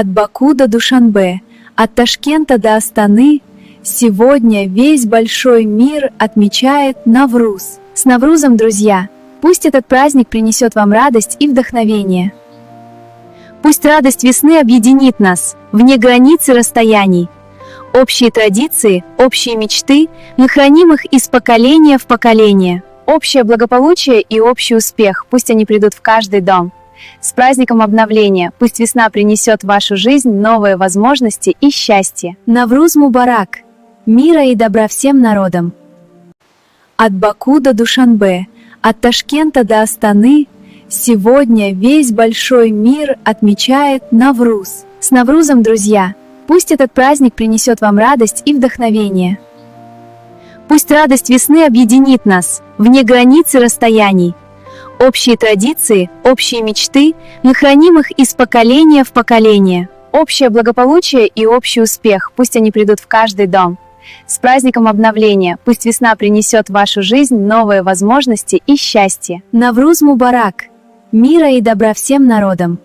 От Баку до Душанбе, от Ташкента до Астаны, сегодня весь большой мир отмечает Навруз. С Наврузом, друзья! Пусть этот праздник принесет вам радость и вдохновение. Пусть радость весны объединит нас, вне границ и расстояний. Общие традиции, общие мечты, мы храним их из поколения в поколение. Общее благополучие и общий успех, пусть они придут в каждый дом. С праздником обновления, пусть весна принесет в вашу жизнь новые возможности и счастье. Навруз Мубарак! Мира и добра всем народам! От Баку до Душанбе, от Ташкента до Астаны, сегодня весь большой мир отмечает Навруз. С Наврузом, друзья! Пусть этот праздник принесет вам радость и вдохновение. Пусть радость весны объединит нас, вне границ и расстояний. Общие традиции, общие мечты, мы храним их из поколения в поколение. Общее благополучие и общий успех, пусть они придут в каждый дом. С праздником обновления, пусть весна принесет в вашу жизнь новые возможности и счастье. Навруз Мубарак! Мира и добра всем народам!